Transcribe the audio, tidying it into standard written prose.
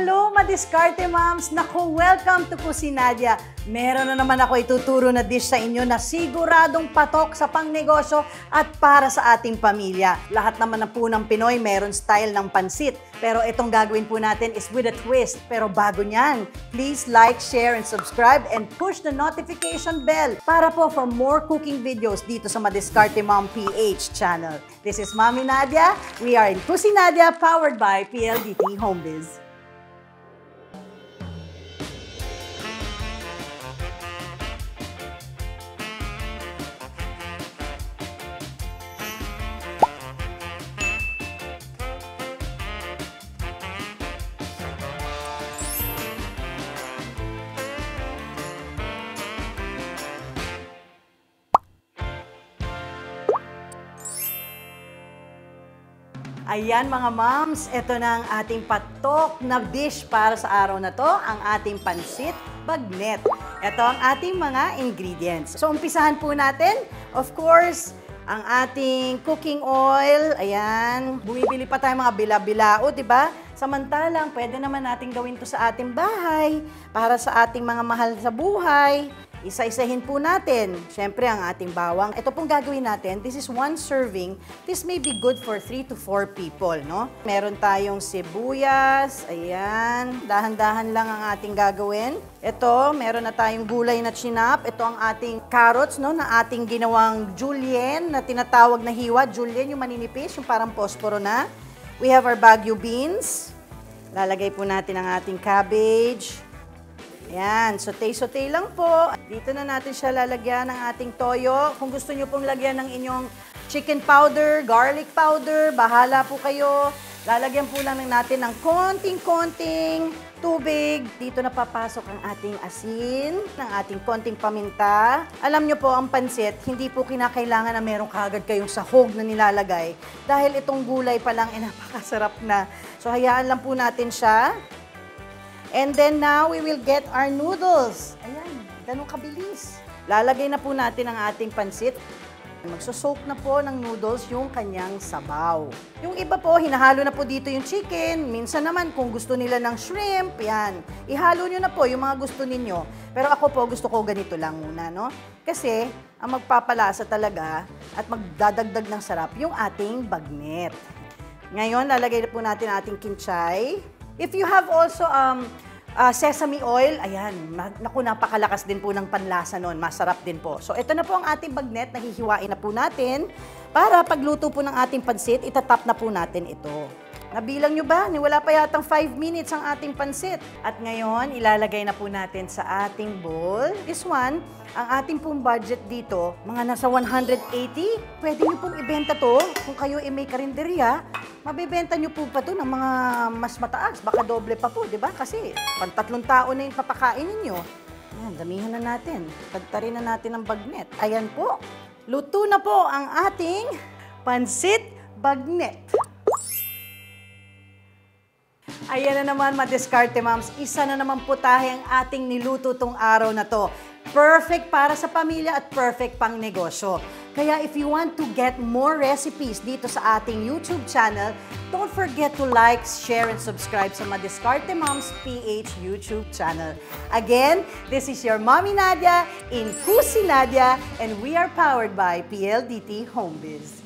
Hello, madiskarte moms! Naku, welcome to Kusinadia. Meron na naman ako ituturo na dish sa inyo na siguradong patok sa pangnegosyo at para sa ating pamilya. Lahat naman ng punang Pinoy meron style ng pansit. Pero itong gagawin po natin is with a twist. Pero bago niyan, please like, share, and subscribe and push the notification bell para po for more cooking videos dito sa Madiskarte Mom PH channel. This is Mommy Nadia. We are in Kusinadia powered by PLDT Homebiz. Ayan mga moms, ito na ang ating patok na dish para sa araw na to, ang ating pansit bagnet. Ito ang ating mga ingredients. So umpisahan po natin, of course, ang ating cooking oil. Ayan, bumibili pa tayo mga bila-bilao, di ba? Samantalang, pwede naman natin gawin to sa ating bahay para sa ating mga mahal sa buhay. Isa-isahin po natin. Siyempre, ang ating bawang. Ito pong gagawin natin. This is 1 serving. This may be good for 3 to 4 people, no? Meron tayong sibuyas. Ayan. Dahan-dahan lang ang ating gagawin. Ito, meron na tayong gulay na chinap. Ito ang ating carrots, no? Na ating ginawang julienne, na tinatawag na hiwa. Julienne, yung maninipis, yung parang posporo na. We have our Baguio beans. Lalagay po natin ang ating cabbage. Ayan, sauté-sauté lang po. Dito na natin siya lalagyan ng ating toyo. Kung gusto nyo pong lagyan ng inyong chicken powder, garlic powder, bahala po kayo. Lalagyan po lang natin ng konting-konting tubig. Dito na papasok ang ating asin, ng ating konting paminta. Alam nyo po, ang pansit, hindi po kinakailangan na meron kagad kayong sahog na nilalagay. Dahil itong gulay pa lang, napakasarap na. So, hayaan lang po natin siya. And then now, we will get our noodles. Ayan, ganun kabilis. Lalagay na po natin ang ating pansit. Magsosoak na po ng noodles yung kanyang sabaw. Yung iba po, hinahalo na po dito yung chicken. Minsan naman, kung gusto nila ng shrimp, yan. Ihalo nyo na po yung mga gusto ninyo. Pero ako po, gusto ko ganito lang muna, no? Kasi, ang magpapalasa talaga at magdadagdag ng sarap yung ating bagnet. Ngayon, lalagay na po natin ang ating kinchay. If you have also sesame oil, ayan, naku, napakalakas din po ng panlasa nun. Masarap din po. So, ito na po ang ating bagnet. Nahihiwain na po natin. Para pagluto po ng ating pansit, itatap na po natin ito. Nabilang nyo ba? Wala pa yatang 5 minutes ang ating pansit. At ngayon, ilalagay na po natin sa ating bowl. This one, ang ating pong budget dito, mga nasa 180. Pwede nyo pong ibenta to kung kayo may karinderya. Mabibenta nyo po pa to ng mga mas mataas. Baka doble pa po, di ba? Kasi pang 3 tao na yung papakain ninyo. Ayan, damihan na natin. Tagtarin na natin ang bagnet. Ayan po. Luto na po ang ating pansit bagnet. Ayan na naman, madiskarte moms. Isa na naman po tayo ang ating niluto tong araw na to. Perfect para sa pamilya at perfect pang negosyo. Kaya if you want to get more recipes dito sa ating YouTube channel, don't forget to like, share, and subscribe sa Madiskarte Moms PH YouTube channel. Again, this is your Mommy Nadia in Kusinadia, and we are powered by PLDT Homebiz.